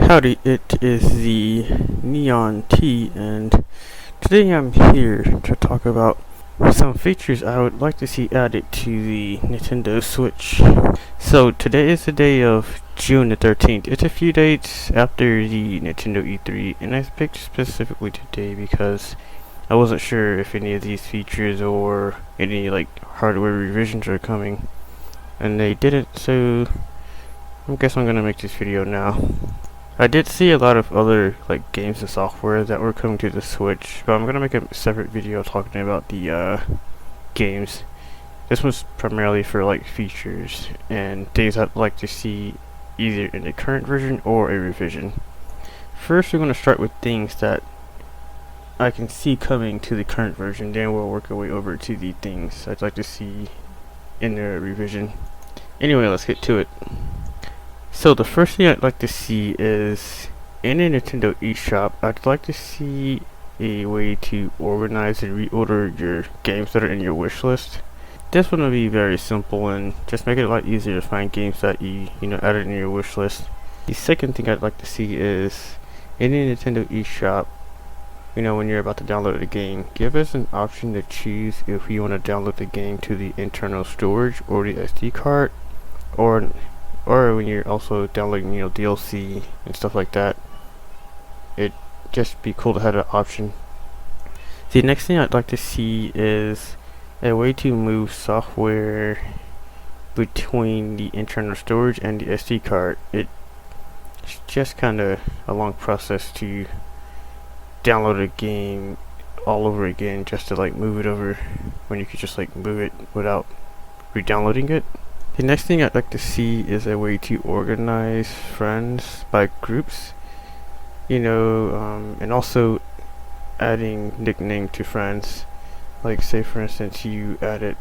Howdy, it is the Neon T, and today I'm here to talk about some features I would like to see added to the Nintendo Switch. So today is the day of June the 13th. It's a few days after the Nintendo E3, and I picked specifically today because I wasn't sure if any of these features or any hardware revisions are coming, and they didn't, so I guess I'm gonna make this video now. I did see a lot of other games and software that were coming to the Switch, but I'm gonna make a separate video talking about the games. This was primarily for features and things I'd like to see either in the current version or a revision. First, we're gonna start with things that I can see coming to the current version, then we'll work our way over to the things I'd like to see in the revision. Anyway, let's get to it. So the first thing I'd like to see is, in a Nintendo eShop, I'd like to see a way to organize and reorder your games that are in your wish list. This one will be very simple and just make it a lot easier to find games that you added in your wish list. The second thing I'd like to see is, in a Nintendo eShop, when you're about to download a game, give us an option to choose if you want to download the game to the internal storage or the SD card, or when you're also downloading DLC and stuff like that. It'd just be cool to have that option. The next thing I'd like to see is a way to move software between the internal storage and the SD card. It's just kinda a long process to download a game all over again just to move it over, when you could just move it without re-downloading it. The next thing I'd like to see is a way to organize friends by groups, and also adding nickname to friends. Say for instance you added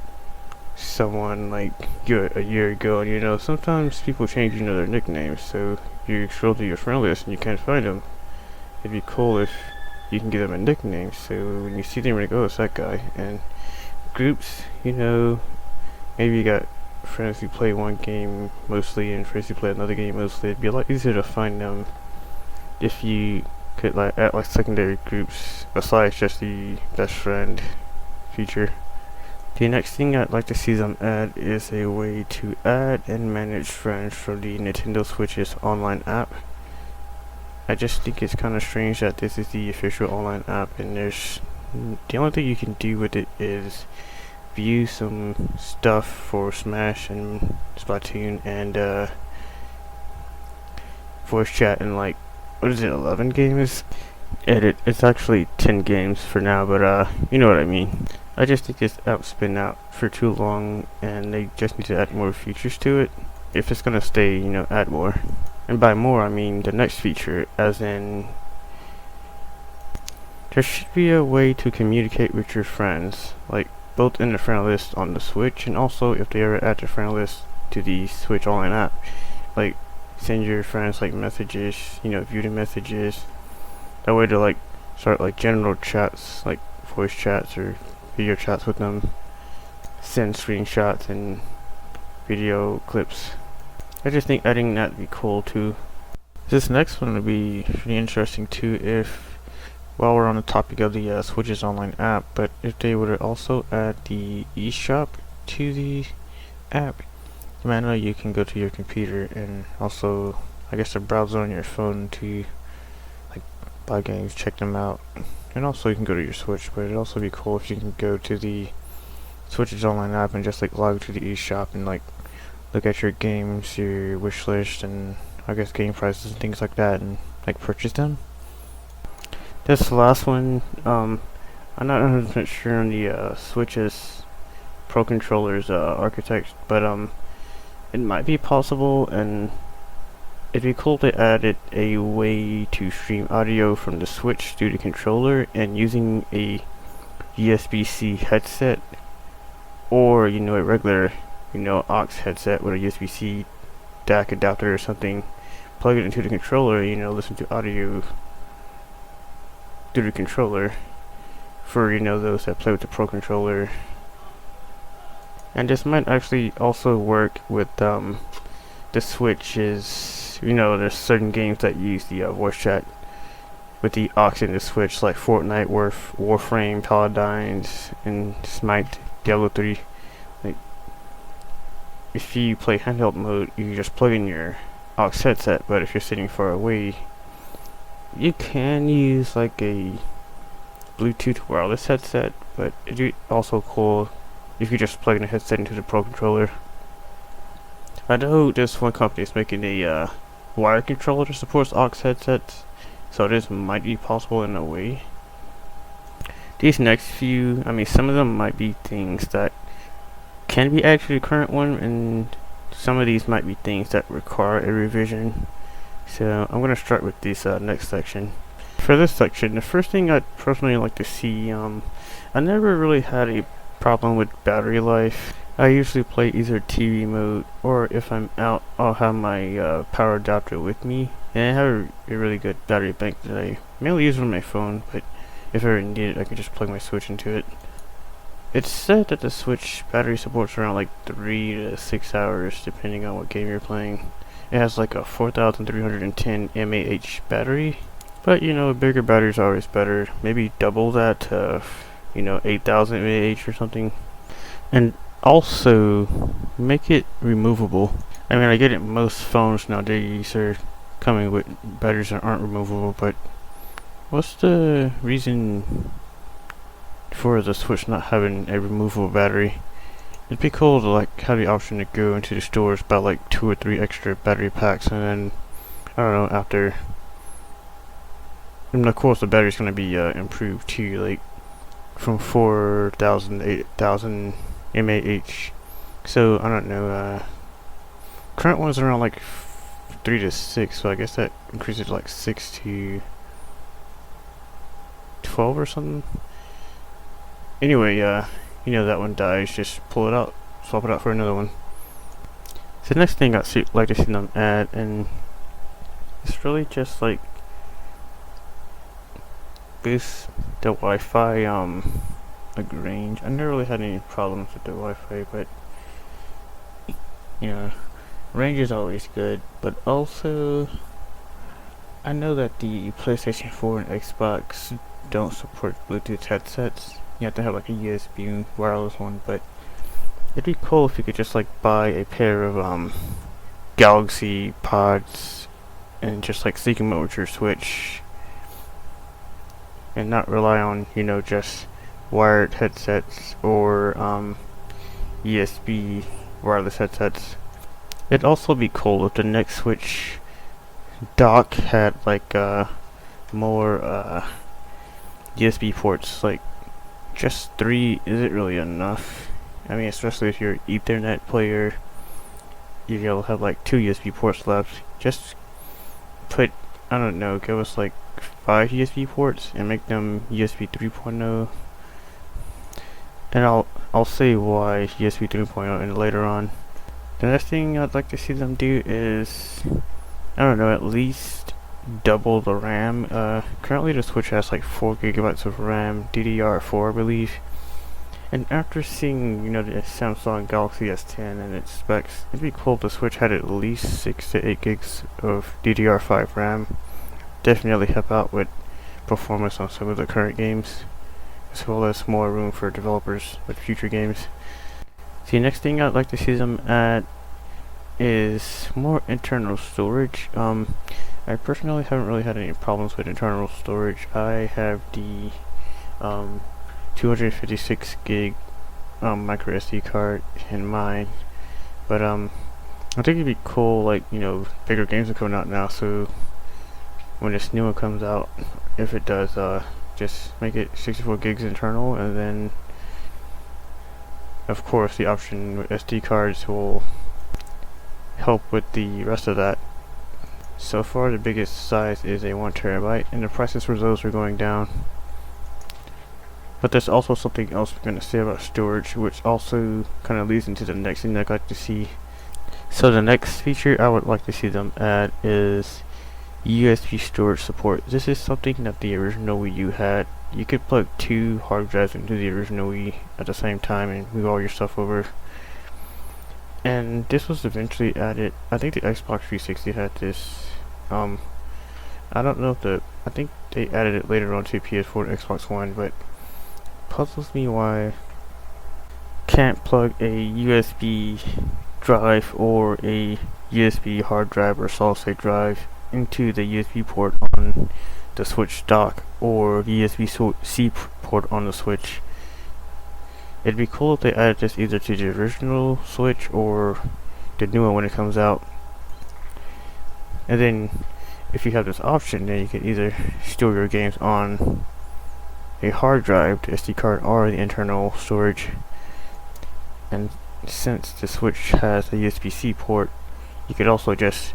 someone a year ago, and sometimes people change their nicknames, so you scroll through your friend list and you can't find them. It'd be cool if you can give them a nickname, so when you see them you're like, oh, it's that guy. And groups, maybe you got friends who play one game mostly and friends who play another game mostly. It'd be a lot easier to find them if you could add secondary groups besides just the best friend feature. The next thing I'd like to see them add is a way to add and manage friends from the Nintendo Switch's online app. I just think it's kind of strange that this is the official online app, and the only thing you can do with it is view some stuff for Smash and Splatoon and voice chat and what is it, 11 games? It's actually 10 games for now, but you know what I mean. I just think this app's been out for too long and they just need to add more features to it. If it's gonna stay, add more. And by more I mean the next feature, as in there should be a way to communicate with your friends, both in the friend list on the Switch and also if they ever add the friend list to the Switch online app. Send your friends messages, view the messages. That way to start general chats, voice chats or video chats with them. Send screenshots and video clips. I just think adding that would be cool too. This next one would be pretty interesting too while we're on the topic of the Switch's online app, but if they would also add the eShop to the app. I know you can go to your computer and also, I guess, a browser on your phone to buy games, check them out, and also you can go to your Switch. But it'd also be cool if you can go to the Switch's online app and just log to the eShop and look at your games, your wish list, and I guess game prices and things like that, and purchase them. This last one, I'm not 100% sure on the Switch's Pro Controller's architect, but it might be possible, and it'd be cool to add a way to stream audio from the Switch through the controller and using a USB-C headset, or a regular aux headset with a USB-C DAC adapter or something. Plug it into the controller, listen to audio through the controller for those that play with the Pro Controller. And this might actually also work with the Switch's you know, there's certain games that use the voice chat with the aux in the switch, like Fortnite, Warframe, Paladins, and Smite, Diablo 3. Like, if you play handheld mode, you can just plug in your aux headset, but if you're sitting far away, you can use like a Bluetooth wireless headset, but it's also cool if you just plug in a headset into the Pro controller. I know this one company is making a wired controller that supports aux headsets, so this might be possible in a way. These next few, I mean, some of them might be things that can be added to the current one, and some of these might be things that require a revision. So I'm going to start with this next section. For this section, the first thing I'd personally like to see, I never really had a problem with battery life. I usually play either TV mode, or if I'm out, I'll have my power adapter with me. And I have a really good battery bank that I mainly use on my phone, but if I ever need it, I can just plug my Switch into it. It's said that the Switch battery supports around like 3 to 6 hours, depending on what game you're playing. It has like a 4310 mAh battery, but you know, bigger batteries are always better. Maybe double that to, you know, 8000 mAh or something. And also, make it removable. I mean, I get it, most phones nowadays are coming with batteries that aren't removable, but what's the reason for the Switch not having a removable battery? It'd be cool to like have the option to go into the stores, buy like 2 or 3 extra battery packs, and then, I don't know, after, and of course the battery's gonna be improved too, like from 4000 to 8000 mAh. So I don't know, current one's around like 3 to 6, so I guess that increases to like 6 to 12 or something. Anyway, you know, that one dies, just pull it out, swap it out for another one. So the next thing I'd like to see them add, and it's really just like boost the Wi-Fi like range. I never really had any problems with the Wi-Fi, but you know, range is always good. But also, I know that the PlayStation 4 and Xbox don't support Bluetooth headsets. You have to have like a USB wireless one, but it'd be cool if you could just like buy a pair of Galaxy pods and just like sync them up with your Switch, and not rely on, you know, just wired headsets or USB wireless headsets. It'd also be cool if the next Switch dock had like more USB ports. Like, just 3 isn't really enough. I mean, especially if you're an Ethernet player, you'll have like 2 USB ports left. Just put, I don't know, give us like 5 USB ports and make them USB 3.0. And I'll say why USB 3.0 and later on. The next thing I'd like to see them do is, I don't know, at least double the RAM. Currently the Switch has like 4 gigabytes of RAM, DDR4 I believe. And after seeing, you know, the Samsung Galaxy S10 and its specs, it'd be cool if the Switch had at least 6 to 8 gigs of DDR5 RAM. Definitely help out with performance on some of the current games, as well as more room for developers with future games. The next thing I'd like to see them add is more internal storage. I personally haven't really had any problems with internal storage. I have the 256 gig micro SD card in mine, but I think it'd be cool, like, you know, bigger games are coming out now, so when this new one comes out, if it does, just make it 64 gigs internal, and then of course the option with SD cards will help with the rest of that. So far the biggest size is a 1 terabyte, and the prices for those are going down. But there's also something else we're going to say about storage, which also kind of leads into the next thing I'd like to see. So the next feature I would like to see them add is USB storage support. This is something that the original Wii U had. You could plug 2 hard drives into the original Wii at the same time and move all your stuff over. And this was eventually added. I think the Xbox 360 had this. I don't know if I think they added it later on to PS4 and Xbox One, but puzzles me why can't plug a USB drive or a USB hard drive or solid state drive into the USB port on the Switch dock or the USB-C port on the Switch. It'd be cool if they added this either to the original Switch or the new one when it comes out. And then if you have this option, then you can either store your games on a hard drive, the SD card, or the internal storage. And since the Switch has a USB-C port, you could also just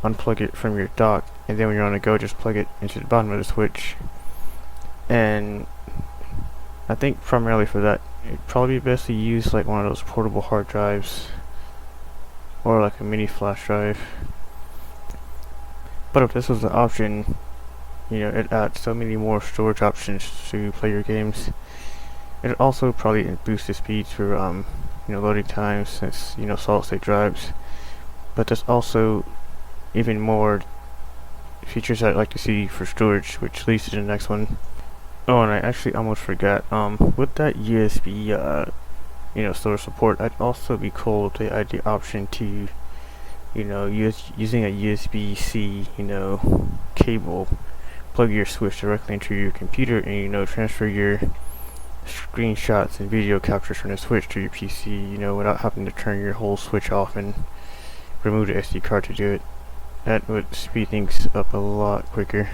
unplug it from your dock, and then when you're on the go, just plug it into the bottom of the Switch. And I think primarily for that, it'd probably be best to use like one of those portable hard drives or like a mini flash drive. But if this was the option, you know, it adds so many more storage options to play your games. It also probably boost the speeds for you know, loading times, since, you know, solid state drives. But there's also even more features I'd like to see for storage, which leads to the next one. Oh, and I actually almost forgot. With that USB, you know, storage support, I'd also be cool if they had the option to, you know, using a USB-C, you know, cable, plug your Switch directly into your computer, and, you know, transfer your screenshots and video captures from the Switch to your PC, you know, without having to turn your whole Switch off and remove the SD card to do it. That would speed things up a lot quicker.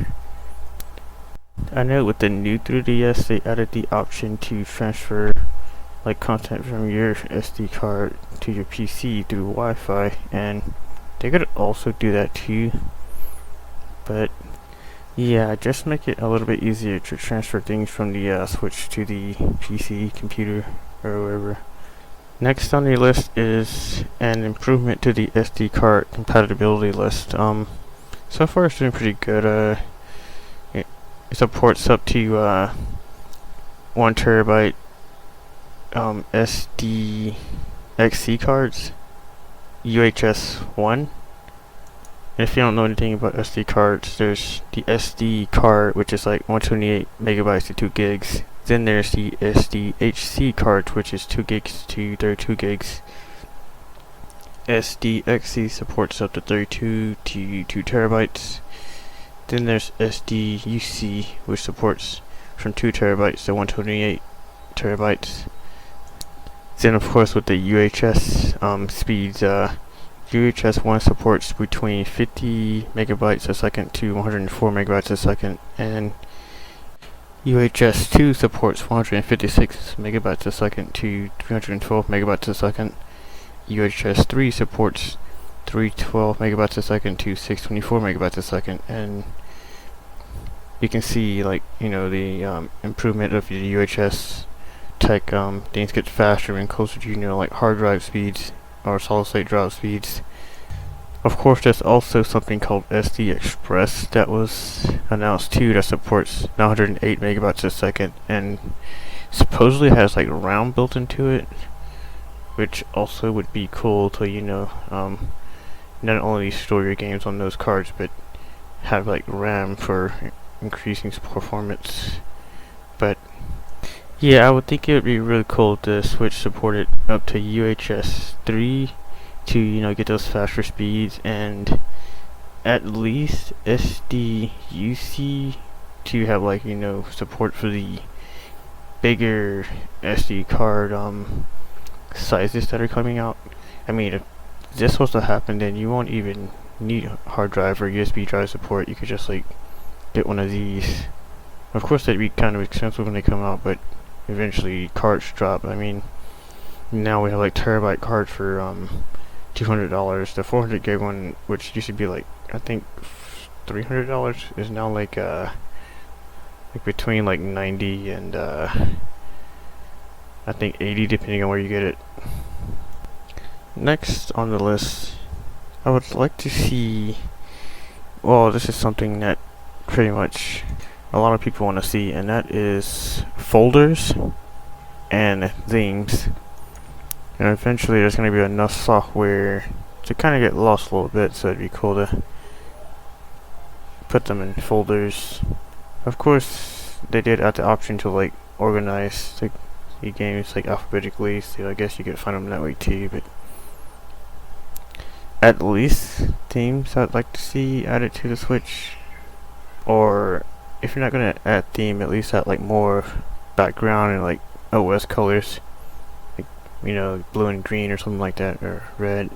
I know with the new 3DS, they added the option to transfer like content from your SD card to your PC through Wi-Fi, and they could also do that too. But yeah, just make it a little bit easier to transfer things from the Switch to the PC, computer, or wherever. Next on the list is an improvement to the SD card compatibility list. So far it's doing pretty good. It supports up to 1 terabyte SDXC cards, UHS 1. And if you don't know anything about SD cards, there's the SD card, which is like 128 megabytes to 2 gigs. Then there's the SDHC card, which is 2 gigs to 32 gigs. SDXC supports up to 32 to 2 terabytes. Then there's SDUC, which supports from 2 terabytes to 128 terabytes. Then of course with the UHS speeds, UHS 1 supports between 50 megabytes a second to 104 megabytes a second, and UHS 2 supports 156 megabytes a second to 312 megabytes a second. UHS 3 supports 312 megabytes a second to 624 megabytes a second, and you can see, like, you know, the improvement of the UHS tech. Things get faster and closer to, you know, like hard drive speeds or solid state drive speeds. Of course, there's also something called SD Express that was announced too, that supports 908 megabytes a second and supposedly has like RAM built into it, which also would be cool to, you know, not only store your games on those cards, but have like RAM for increasing performance. But yeah, I would think it would be really cool if the Switch supported up to UHS 3 to, you know, get those faster speeds, and at least SDUC to have, like, you know, support for the bigger SD card sizes that are coming out. I mean, if this was to happen, then you won't even need hard drive or USB drive support. You could just like get one of these. Of course, they'd be kind of expensive when they come out, but eventually cards drop. I mean, now we have like terabyte cards for $200. The 400 gig one, which used to be like, I think $300, is now like between like 90 and I think 80, depending on where you get it. Next on the list, I would like to see, well, this is something that pretty much a lot of people want to see, and that is folders and themes. And eventually there's going to be enough software to kind of get lost a little bit, so it'd be cool to put them in folders. Of course, they did add the option to like organize the games like alphabetically, so I guess you could find them that way too, but at least themes I'd like to see added to the Switch, or if you're not gonna add theme, at least add like more background and like OS colors, like, you know, blue and green or something like that, or red,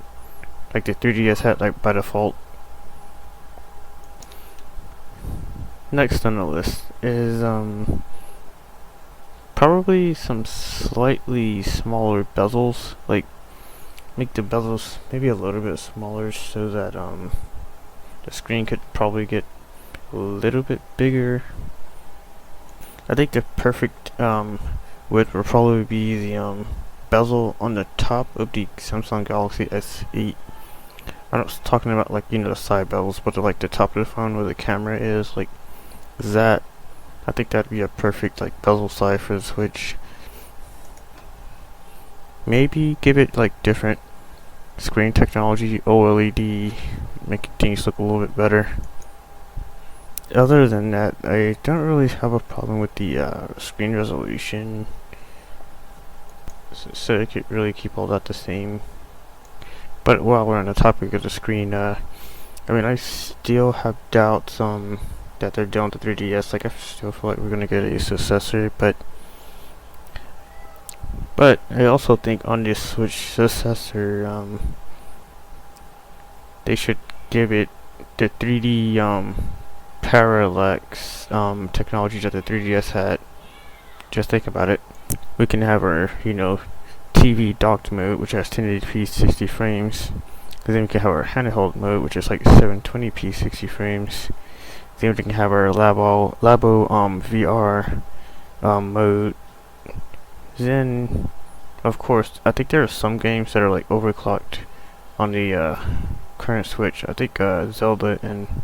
like the 3DS had like by default. Next on the list is probably some slightly smaller bezels, like make the bezels maybe a little bit smaller so that the screen could probably get a little bit bigger. I think the perfect width would probably be the bezel on the top of the Samsung Galaxy S8. I'm not talking about like, you know, the side bezels, but like the top of the phone where the camera is, like that. I think that'd be a perfect like bezel size for the Switch. Maybe give it like different screen technology, OLED, make things look a little bit better. Other than that, I don't really have a problem with the screen resolution, so I could really keep all that the same. But while we're on the topic of the screen, I mean, I still have doubts that they're done with the 3DS. Like, I still feel like we're gonna get a successor, but I also think on this Switch successor, they should give it the 3D parallax technology that the 3DS had. Just think about it. We can have our, you know, TV docked mode, which has 1080p 60 frames. And then we can have our handheld mode, which is like 720p 60 frames. Then we can have our Labo VR mode. Then, of course, I think there are some games that are like overclocked on the current Switch. I think Zelda and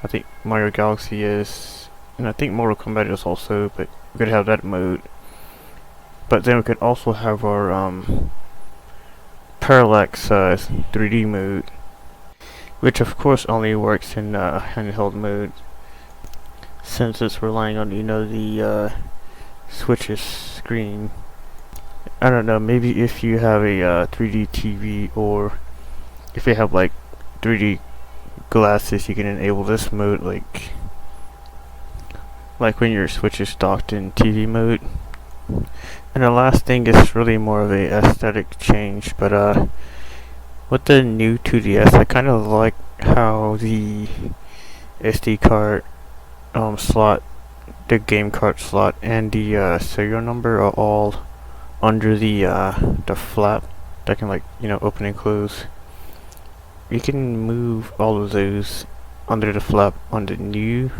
I think Mario Galaxy is, and I think Mortal Kombat is also, but we could have that mode. But then we could also have our parallax 3D mode, which of course only works in handheld mode, since it's relying on, you know, the Switch's screen. I don't know, maybe if you have a 3D TV, or if you have like 3D glasses, you can enable this mode, like when your Switch is docked in TV mode. And the last thing is really more of a aesthetic change, but with the new 2DS, I kind of like how the SD card slot, the game card slot, and the serial number are all under the flap that can, like, you know, open and close. You can move all of those under the flap on the new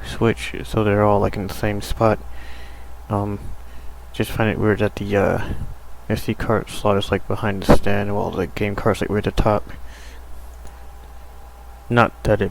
Switch, so they're all like in the same spot. Just find it weird that the SD card slot is like behind the stand while the game card's like way at the top. Not that it